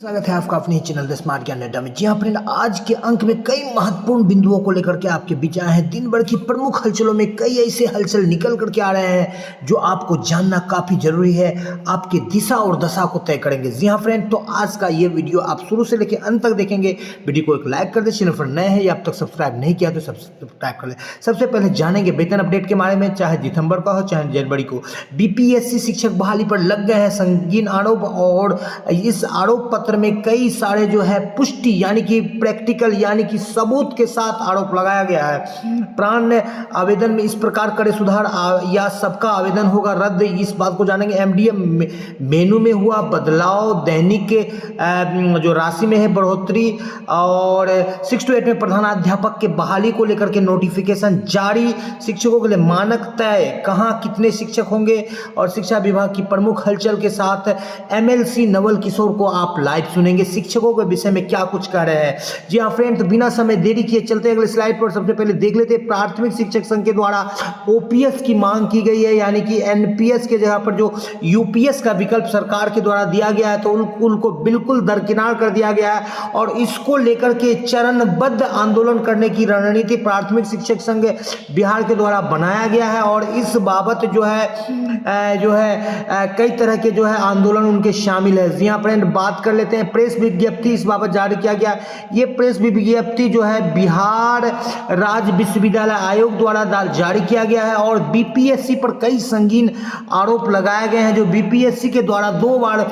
स्वागत है आपका अपने चैनल द स्मार्ट ज्ञान अड्डा में। जी हाँ फ्रेंड, आज के अंक में कई महत्वपूर्ण बिंदुओं को लेकर के आपके बीच आए हैं। दिन भर की प्रमुख हलचलों में कई ऐसे हलचल निकल करके आ रहे हैं जो आपको जानना काफी जरूरी है, आपकी दिशा और दशा को तय करेंगे। जी हाँ फ्रेंड, तो आज का ये वीडियो आप शुरू से लेकर अंत तक देखेंगे। वीडियो को एक लाइक कर दे, चैनल पर नए हैं या अब तक सब्सक्राइब नहीं किया तो सब्सक्राइब कर ले। सबसे पहले जानेंगे वेतन अपडेट के बारे में, चाहे दिसंबर का हो चाहे जनवरी को। बीपीएससी शिक्षक बहाली पर लग गए हैं संगीन आरोप, और इस आरोप पत्र में कई सारे जो है पुष्टि यानी कि प्रैक्टिकल यानी कि सबूत के साथ आरोप लगाया गया है। प्राण आवेदन में इस प्रकार करे सुधार या सबका आवेदन होगा रद्द, इस बात को जानेंगे। एमडीएम मेनू में हुआ बदलाव, दैनिक जो राशि में है बढ़ोतरी, और 6 to 8 में प्रधानाध्यापक के बहाली को लेकर के नोटिफिकेशन जारी। शिक्षकों के लिए मानक तय, कहाँ कितने शिक्षक होंगे, और शिक्षा विभाग की प्रमुख हलचल के साथ एमएलसी नवल किशोर को आप लाइव सुनेंगे। शिक्षकों के विषय में क्या कुछ कह रहे हैं। जी हाँ फ्रेंड, तो बिना समय देरी किए चलते अगले स्लाइड पर। सबसे पहले देख लेते हैं, प्राथमिक शिक्षक संघ के द्वारा ओपीएस की मांग की गई है, यानी कि एनपीएस के जगह पर जो यूपीएस का विकल्प सरकार के द्वारा दिया गया है, तो उनको बिल्कुल दरकिनार कर दिया गया है, और इसको लेकर के चरणबद्ध आंदोलन करने की रणनीति प्राथमिक शिक्षक संघ बिहार के द्वारा बनाया गया है। और इस बाबत जो है कई तरह के जो है आंदोलन उनके शामिल है। जी हाँ फ्रेंड, बात कर लेते हैं प्रेस विज्ञप्ति इस बाबत जारी किया गया। ये प्रेस विज्ञप्ति जो है बिहार राज्य विश्वविद्यालय आयोग द्वारा जारी किया गया है, और बीपीएससी पर कई संगीन आरोप लगाए गए हैं। जो बीपीएससी के द्वारा 2 बार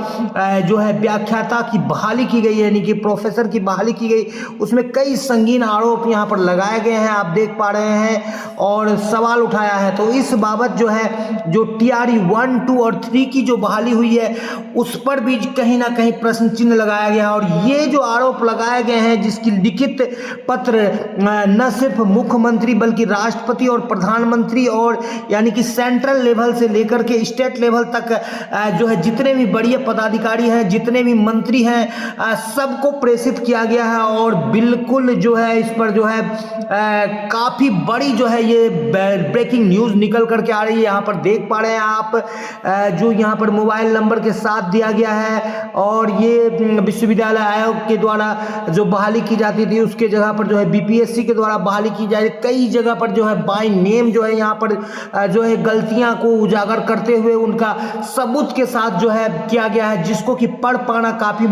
जो है व्याख्याता की बहाली की गई, यानी कि प्रोफेसर की बहाली की गई, उसमें कई संगीन आरोप यहाँ पर लगाए गए हैं, आप देख पा रहे हैं, और सवाल उठाया है। तो इस बाबत जो है जो टीआरई 1, 2 और 3 की जो बहाली हुई है उस पर भी कहीं ना कहीं प्रश्न चिन्ह लगाया गया। और ये जो आरोप लगाए गए हैं, जिसकी लिखित पत्र न सिर्फ मुख्यमंत्री बल्कि राष्ट्रपति और प्रधानमंत्री और यानी कि सेंट्रल लेवल से लेकर के स्टेट लेवल तक जो है जितने भी बड़े पदाधिकारी हैं, जितने भी मंत्री हैं, सबको प्रेषित किया गया है। और बिल्कुल जो है इस पर जो है काफी बड़ी जो है ये ब्रेकिंग न्यूज निकल करके आ रही है। यहाँ पर देख पा रहे हैं आप, जो यहाँ पर मोबाइल नंबर के साथ दिया गया है, और ये विश्वविद्यालय आयोग के द्वारा जो बहाली की जाती थी उसके जगह पर जो है बीपीएससी के द्वारा बहाली की जा रही। कई जगह पर जो है बाय नेम जो है यहाँ पर जो है गलतियां को उजागर करते हुए उनका सबूत के साथ जो है किया गया है, जिसको कि पढ़ पाना काफी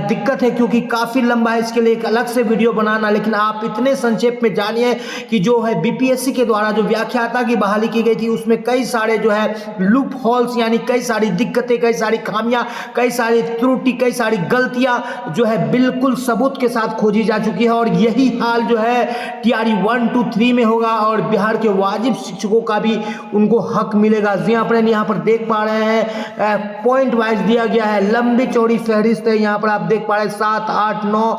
दिक्कत है, क्योंकि काफी लंबा है, इसके लिए एक अलग से वीडियो बनाना। लेकिन आप इतने संक्षेप में जानिए कि जो है बीपीएससी के द्वारा जो व्याख्याता की बहाली की गई थी उसमें कई सारे जो है लूप होल्स यानी कई सारी दिक्कतें, कई सारी खामियां, कई सारी त्रुटि, कई सारी गलतियां जो है बिल्कुल सबूत के साथ खोजी जा चुकी है। और यही हाल जो है टीआरई 1, 2, 3 में होगा, और बिहार के वाजिब शिक्षकों का भी उनको हक मिलेगा। यहाँ पर देख पा रहे हैं पॉइंट वाइज दिया गया है, लंबी चौड़ी फहरिस्त है। यहाँ पर आप देख पा रहे हैं 7, 8, 9,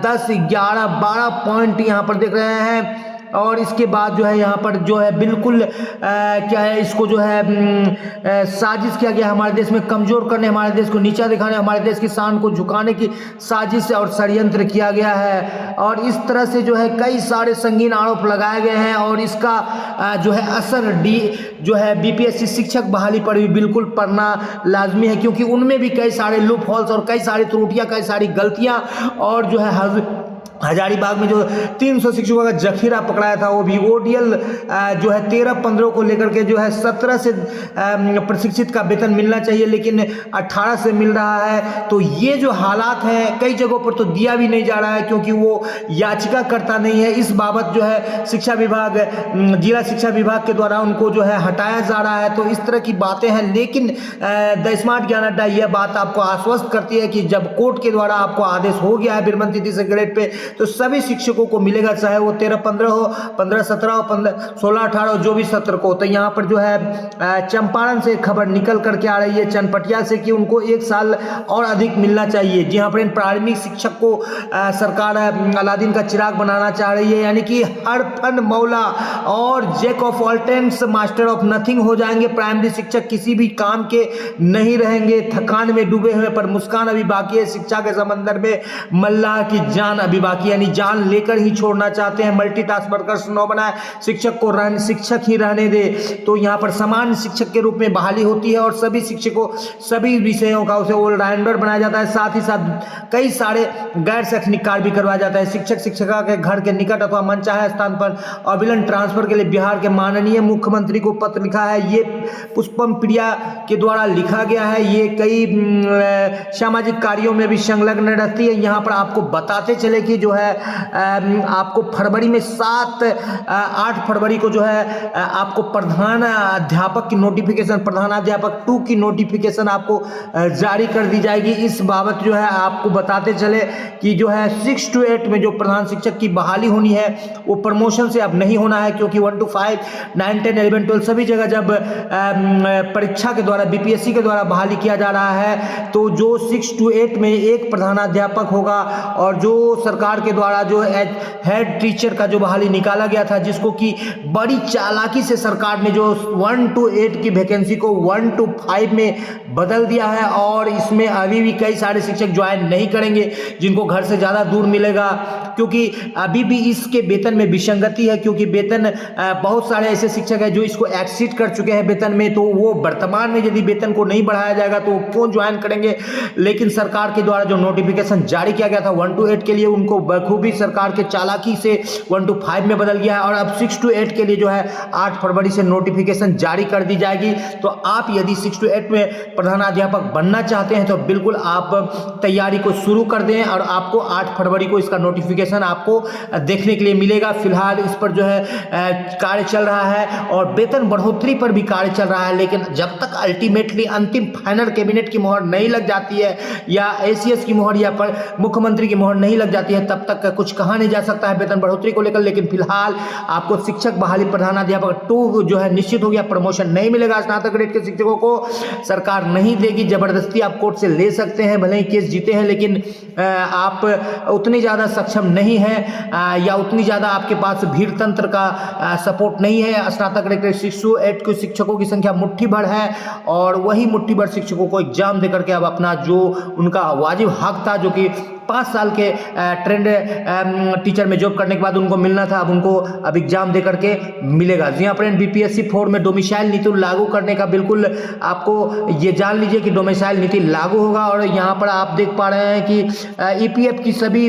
10, 11, 12 पॉइंट यहाँ पर देख रहे हैं। और इसके बाद जो है यहाँ पर जो है बिल्कुल क्या है, इसको जो है साजिश किया गया हमारे देश में कमजोर करने, हमारे देश को नीचा दिखाने, हमारे देश की शान को झुकाने की साजिश और षड्यंत्र किया गया है। और इस तरह से जो है कई सारे संगीन आरोप लगाए गए हैं, और इसका जो है असर जो है बीपीएससी शिक्षक बहाली पर भी बिल्कुल पड़ना लाजमी है, क्योंकि उनमें भी कई सारे लूप होल्स और कई सारी त्रुटियां, कई सारी गलतियां, और जो है हजारीबाग में जो 300 शिक्षकों का जखीरा पकड़ाया था, वो भी ओडीएल जो है 13-15 को लेकर के जो है 17 से प्रशिक्षित का वेतन मिलना चाहिए, लेकिन 18 से मिल रहा है। तो ये जो हालात हैं कई जगहों पर तो दिया भी नहीं जा रहा है, क्योंकि वो याचिका करता नहीं है। इस बाबत जो है शिक्षा विभाग, जिला शिक्षा विभाग के द्वारा उनको जो है हटाया जा रहा है। तो इस तरह की बातें हैं, लेकिन द स्मार्ट ज्ञान अड्डा यह बात आपको आश्वस्त करती है कि जब कोर्ट के द्वारा आपको आदेश हो गया है बिरमन तिथि से ग्रेड पे, तो सभी शिक्षकों को मिलेगा, चाहे वो 13-15 हो, 15-17 हो, 16-18 हो, जो भी सत्र को। तो यहाँ पर जो है चंपारण से खबर निकल करके आ रही है, चनपटिया से, कि उनको 1 साल और अधिक मिलना चाहिए। जी हाँ फ्रेंड, प्रारंभिक शिक्षक को सरकार अलादीन का चिराग बनाना चाह रही है, यानी कि हर फन मौला और jack of all trades master of nothing हो जाएंगे। प्राइमरी शिक्षक किसी भी काम के नहीं रहेंगे, थकान में डूबे हुए, पर मुस्कान अभी बाकी है। शिक्षा के समंदर में मल्लाह की जान अभी बाकी बाकी, यानी जान लेकर ही छोड़ना चाहते हैं। मल्टीटास्क वर्कर्स न बनाए, शिक्षक को शिक्षक ही रहने दे। तो यहाँ पर समान शिक्षक के रूप में बहाली होती है और सभी शिक्षकों सभी विषयों का उसे ऑलराउंडर बनाया जाता है। साथ ही साथ कई सारे गैर शैक्षणिक कार्य भी करवाया जाता है। शिक्षक शिक्षिका के घर के निकट अथवा मनचाहे स्थान पर अविलंब ट्रांसफर के लिए बिहार के माननीय मुख्यमंत्री को पत्र लिखा है। ये पुष्पम प्रिया के द्वारा लिखा गया है। ये कई सामाजिक कार्यों में भी संलग्न रहती है। यहाँ पर आपको बताते चले कि जो है आपको फरवरी में 8 फरवरी को जो है आपको प्रधान अध्यापक की नोटिफिकेशन, प्रधानाध्यापक 2 की नोटिफिकेशन आपको जारी कर दी जाएगी। इस बाबत जो है आपको बताते चले कि जो है 6 to 8 में जो प्रधान शिक्षक की बहाली होनी है वो प्रमोशन से अब नहीं होना है, क्योंकि 1 to 5, 9, 10, 11, 12 सभी जगह जब परीक्षा के द्वारा बीपीएससी के द्वारा बहाली किया जा रहा है तो जो 6 to 8 में एक प्रधानाध्यापक होगा और जो सरकार के द्वारा जो हेड टीचर का जो बहाली निकाला गया था, जिसको कि बड़ी चालाकी से सरकार ने जो 1 to 8 की वैकेंसी को 1 to 5 में बदल दिया है। और इसमें अभी भी कई सारे शिक्षक ज्वाइन नहीं करेंगे जिनको घर से ज़्यादा दूर मिलेगा, क्योंकि अभी भी इसके वेतन में विसंगति है। क्योंकि वेतन बहुत सारे ऐसे शिक्षक हैं जो इसको एक्सीड कर चुके हैं वेतन में, तो वो वर्तमान में यदि वेतन को नहीं बढ़ाया जाएगा तो क्यों ज्वाइन करेंगे। लेकिन सरकार के द्वारा जो नोटिफिकेशन जारी किया गया था 1 to 8 के लिए, उनको बखूबी सरकार के चालाकी से 1 to 5 में बदल गया है। और अब 6 to 8 के लिए जो है 8 फरवरी से नोटिफिकेशन जारी कर दी जाएगी। तो आप यदि 6 to 8 में प्रधानाध्यापक बनना चाहते हैं तो बिल्कुल आप तैयारी को शुरू कर दें और आपको 8 फरवरी को इसका नोटिफिकेशन आपको देखने के लिए मिलेगा। फिलहाल इस पर जो है कार्य चल रहा है और वेतन बढ़ोतरी पर भी कार्य चल रहा है। लेकिन जब तक अल्टीमेटली अंतिम फाइनल कैबिनेट की मोहर नहीं लग जाती है या एसीएस की मोहर या मुख्यमंत्री की मोहर नहीं लग जाती है, तब तक कुछ कहा नहीं जा सकता है वेतन बढ़ोतरी को लेकर। लेकिन फिलहाल आपको शिक्षक बहाली प्रधानाध्यापक 2 जो है निश्चित हो गया, प्रमोशन नहीं मिलेगा स्नातक ग्रेड के शिक्षकों को, सरकार नहीं देगी। जबरदस्ती आप कोर्ट से ले सकते हैं, भले ही केस जीते हैं, लेकिन आप उतनी ज़्यादा सक्षम नहीं है या उतनी ज़्यादा आपके पास भीड़ तंत्र का सपोर्ट नहीं है। स्नातक ग्रेड के 6 to 8 के शिक्षकों की संख्या मुट्ठी भर है और वही मुट्ठी भर शिक्षकों को एग्जाम देकर के अब अपना जो उनका वाजिब हक था, जो कि 5 साल के ट्रेंड टीचर में जॉब करने के बाद उनको मिलना था, अब उनको अब एग्जाम दे करके मिलेगा। जी हाँ फ्रेंड, बीपीएससी 4 में डोमिसाइल नीति लागू करने का बिल्कुल आपको ये जान लीजिए कि डोमिसाइल नीति लागू होगा। और यहाँ पर आप देख पा रहे हैं कि ईपीएफ की सभी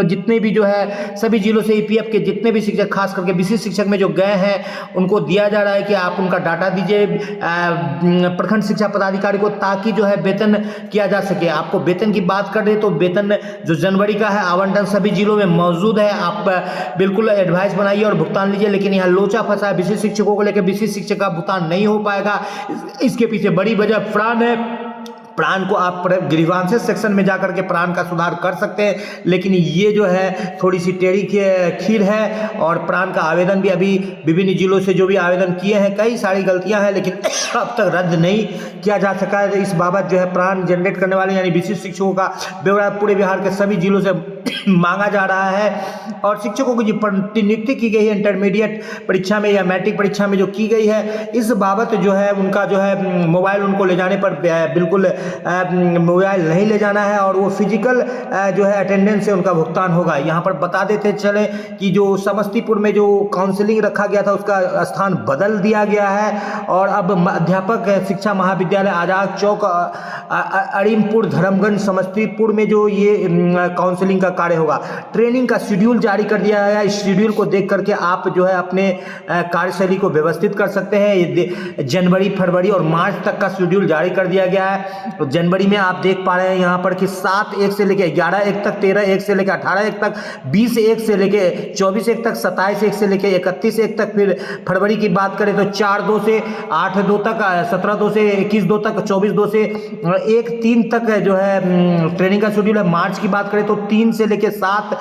जितने भी जो है सभी जिलों से ईपीएफ के जितने भी शिक्षक, खास करके विशिष्ट शिक्षक में जो गए हैं, उनको दिया जा रहा है कि आप उनका डाटा दीजिए प्रखंड शिक्षा पदाधिकारी को, ताकि जो है वेतन किया जा सके। आपको वेतन की बात कर रहे तो वेतन जो जनवरी का है आवंटन सभी जिलों में मौजूद है। आप बिल्कुल एडवाइस बनाइए और भुगतान लीजिए। लेकिन यहाँ लोचा फंसा है, विशिष्ट शिक्षकों को लेकर विशिष्ट शिक्षक का भुगतान नहीं हो पाएगा। इसके पीछे बड़ी वजह प्राण है। प्राण को आप ग्रीवांसेस सेक्शन में जाकर के प्राण का सुधार कर सकते हैं, लेकिन ये जो है थोड़ी सी टेढ़ी खीर है। और प्राण का आवेदन भी अभी विभिन्न जिलों से जो भी आवेदन किए हैं, कई सारी गलतियां हैं, लेकिन अब तक रद्द नहीं किया जा सका है। इस बाबत जो है प्राण जनरेट करने वाले यानी विशिष्ट शिक्षकों का ब्यौरा पूरे बिहार के सभी जिलों से मांगा जा रहा है। और शिक्षकों की जो नियुक्ति की गई है इंटरमीडिएट परीक्षा में या मैट्रिक परीक्षा में जो की गई है, इस बाबत जो है उनका जो है मोबाइल उनको ले जाने पर बिल्कुल मोबाइल नहीं ले जाना है और वो फिजिकल जो है अटेंडेंस से उनका भुगतान होगा। यहाँ पर बता देते चले कि जो समस्तीपुर में जो काउंसलिंग रखा गया था उसका स्थान बदल दिया गया है और अब अध्यापक शिक्षा महाविद्यालय आजाद चौक अरीमपुर धर्मगंज समस्तीपुर में जो ये काउंसलिंग का कार्य होगा। ट्रेनिंग का शेड्यूल जारी कर दिया गया है। इस शेड्यूल को देख करके आप जो है अपने कार्यशैली को व्यवस्थित कर सकते हैं। जनवरी, फरवरी और मार्च तक का शेड्यूल जारी कर दिया गया है। तो जनवरी में आप देख पा रहे हैं यहाँ पर कि 7/1 से लेकर 11/1 तक, 13/1 से लेकर 18/1 तक, 20/1 से लेकर 24/1 तक, 27/1 से लेकर 31/1 तक। फिर फरवरी की बात करें तो 4/2 से 8/2 तक, 17/2 से 21/2 तक, 24/2 से 1/3 तक जो है ट्रेनिंग का शेड्यूल है। मार्च की बात करें तो 3 से लेकर 7,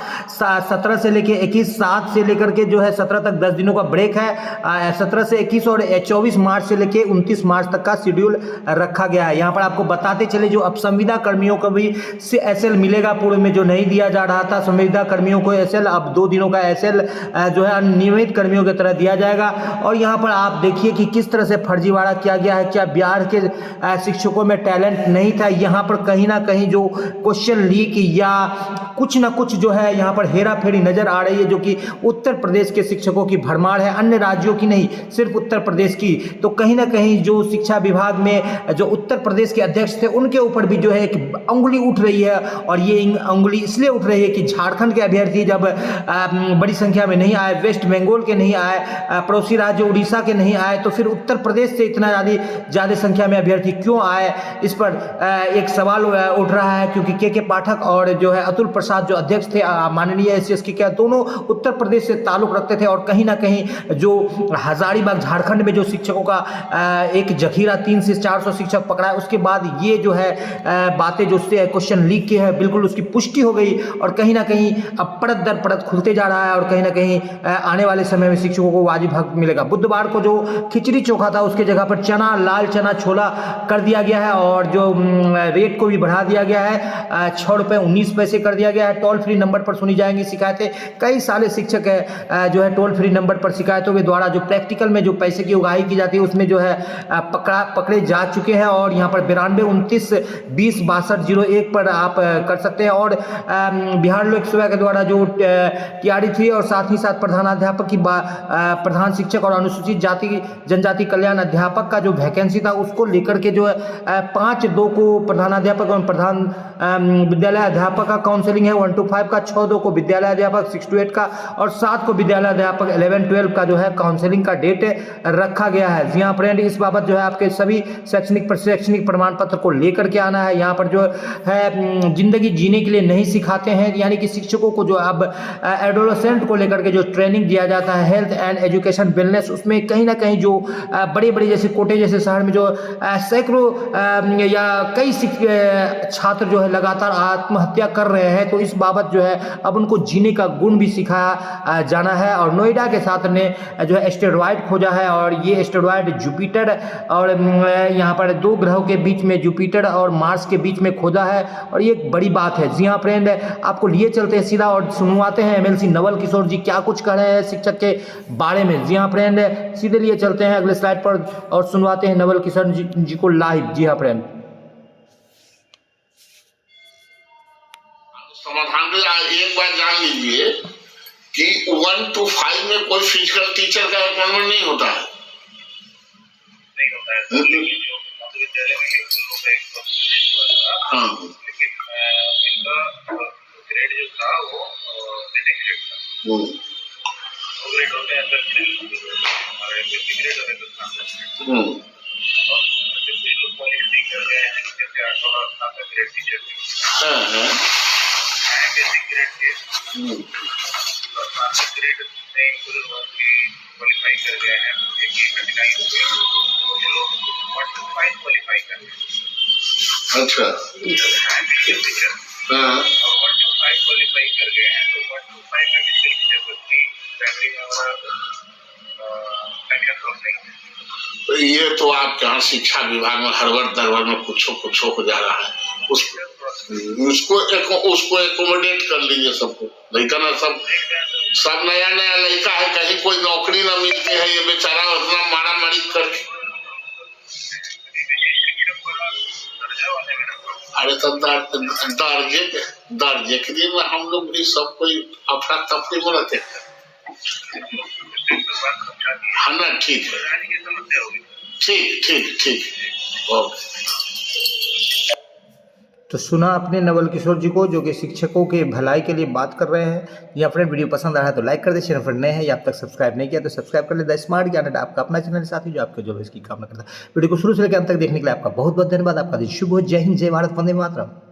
17 से लेकर 21, 7 से लेकर के जो है 17 तक 10 दिनों का ब्रेक है। 17 से 21 और 24 मार्च से लेकर 29 मार्च तक का शेड्यूल रखा गया है। यहाँ पर आपको बताते चले जो अब संविदा कर्मियों को भी एसएल मिलेगा, पूर्व में जो नहीं दिया जा रहा था संविदा कर्मियों को एसएल, अब 2 दिनों का एसएल जो है नियमित कर्मियों की तरह दिया जाएगा। और यहाँ पर आप देखिए कि किस तरह से फर्जीवाड़ा किया गया है। क्या बिहार के शिक्षकों में टैलेंट नहीं था? यहाँ पर कहीं ना कहीं जो क्वेश्चन लीक या कुछ कुछ ना कुछ जो है यहाँ पर हेरा फेरी नजर आ रही है, जो कि उत्तर प्रदेश के शिक्षकों की भरमार है, अन्य राज्यों की नहीं, सिर्फ उत्तर प्रदेश की। तो कहीं ना कहीं जो शिक्षा विभाग में जो उत्तर प्रदेश के अध्यक्ष थे उनके ऊपर भी जो है एक उंगली उठ रही है, और ये उंगली इसलिए उठ रही है कि झारखंड के अभ्यर्थी जब बड़ी संख्या में नहीं आए, वेस्ट बंगाल के नहीं आए, पड़ोसी राज्य उड़ीसा के नहीं आए, तो फिर उत्तर प्रदेश से इतना ज़्यादा संख्या में अभ्यर्थी क्यों आए, इस पर एक सवाल उठ रहा है। क्योंकि के पाठक और जो है अतुल प्रसाद जो अध्यक्ष थे माननीय एससीएस के, क्या दोनों उत्तर प्रदेश से ताल्लुक रखते थे, और कहीं ना कहीं जो हजारीबाग झारखंड में जो शिक्षकों का एक जखीरा 300 से 400 शिक्षक पकड़ा है, उसके बाद ये जो है बातें जो उससे क्वेश्चन लीक किए हैं बिल्कुल उसकी पुष्टि हो गई, और कहीं ना कहीं अब परत दर परत खुलते जा रहा है, और कहीं ना कहीं आने वाले समय में शिक्षकों को वाजिब हक मिलेगा। बुधवार को जो खिचड़ी चोखा था उसके जगह पर चना, लाल चना छोला कर दिया गया है, और जो रेट को भी बढ़ा दिया गया है, 6 रुपये 19 पैसे कर दिया गया है। टोल फ्री नंबर पर सुनी जाएंगी शिकायतें। कई सारे शिक्षक है जो है टोल फ्री नंबर पर शिकायतों के द्वारा जो प्रैक्टिकल में जो पैसे की उगाही की जाती है उसमें जो है पकड़े जा चुके हैं, और यहाँ पर 92 29 20 62 01 पर आप कर सकते हैं। और बिहार लोक सेवा के द्वारा जो तैयारी थी, और साथ ही साथ प्रधानाध्यापक की प्रधान शिक्षक और अनुसूचित जाति जनजाति कल्याण अध्यापक का जो वैकेंसी था उसको लेकर के जो है 5-2 को प्रधानाध्यापक और प्रधान विद्यालय अध्यापक का काउंसलिंग है, 1 to 5 का, 6-2 को विद्यालय अध्यापक, 6 to 8 का, और 7 को विद्यालय अध्यापक 11-12 का जो है काउंसलिंग का डेट रखा गया है। जी हाँ फ्रेंड, इस बाबत जो है आपके सभी शैक्षणिक प्रमाण पत्र को लेकर के आना है। यहाँ पर जो है जिंदगी जीने के लिए नहीं सिखाते हैं, यानी कि शिक्षकों को जो अब एडोलेसेंट को लेकर के जो ट्रेनिंग दिया जाता है, हेल्थ एंड एजुकेशन वेलनेस, उसमें कहीं ना कहीं जो बड़े बड़े जैसे कोटे जैसे शहर में जो सैकड़ों या कई छात्र जो है लगातार आत्महत्या कर रहे हैं, तो इस बाबत जो है अब उनको जीने का गुण भी सिखाया जाना है। और नोएडा के छात्र ने जो है एस्टेरॉयड खोजा है, और ये एस्टेरॉयड जुपिटर और यहाँ पर 2 ग्रहों के बीच में, जुपिटर और मार्स के बीच में खोजा है, और ये एक बड़ी बात है। जी हाँ फ्रेंड, आपको लिए चलते हैं सीधा और सुनवाते हैं एमएलसी नवल किशोर जी क्या कुछ कह रहे हैं शिक्षक के बारे में। जी हाँ फ्रेंड, सीधे लिए चलते हैं अगले स्लाइड पर और सुनवाते हैं नवल किशोर जी को लाइव। जी हाँ फ्रेंड, समाधान एक बार जान लीजिए कि 1 to 5 में कोई फिजिकल टीचर का अपॉइंटमेंट नहीं होता है, नहीं होता है। तो विद्यालय में हाँ, लेकिन इनका ग्रेड जो था वो बेसिक ग्रेड था। 2 ग्रेड होते हैं हमारे बेसिक ग्रेड होते हैं, और कुछ लोग क्वालिफाई कर गए हैं जैसे 8 और 7 ग्रेड टीचर बेसिक ग्रेड के, और 7 ग्रेड में क्वालिफाई कर गए हैं। एक ही कठिनाई हो गई, कुछ लोग 1 to 5 क्वालिफाई कर गए। अच्छा, और 1 to 5 क्वालिफाई कर गए हैं, तो 1 to 5 में फिजिकल टीचर को नहीं फैमिली में हमारा संख्या कम नहीं है। ये तो आपके यहाँ शिक्षा विभाग में हड़बड़ दरबड़ में कुछ हो जा रहा है, उसको एकोमोडेट कर लीजिए सबको। लड़का ना सब नया लड़का है, कहीं कोई नौकरी ना मिलते है, ये बेचारा उतना मारा मारी करके। अरे तो दर्जे के लिए हम लोग भी सब कोई अफरा तफरी में रहते हैं, है ना? ठीक है, ठीक ओके। तो सुना आपने नवल किशोर जी को, जो कि शिक्षकों के भलाई के लिए बात कर रहे हैं। या फ्रेंड वीडियो पसंद आ रहा है तो लाइक कर दे, चैनल पर नए हैं या अब तक सब्सक्राइब नहीं किया तो सब्सक्राइब कर ले। द स्मार्ट ज्ञान आपका अपना चैनल साथी जो आपके जो इसकी कामना करता है। वीडियो को शुरू से लेकर अंत तक देखने के लिए आपका बहुत बहुत धन्यवाद। आपका दिन शुभ हो। जय हिंद, जय भारत, वंदे मातरम।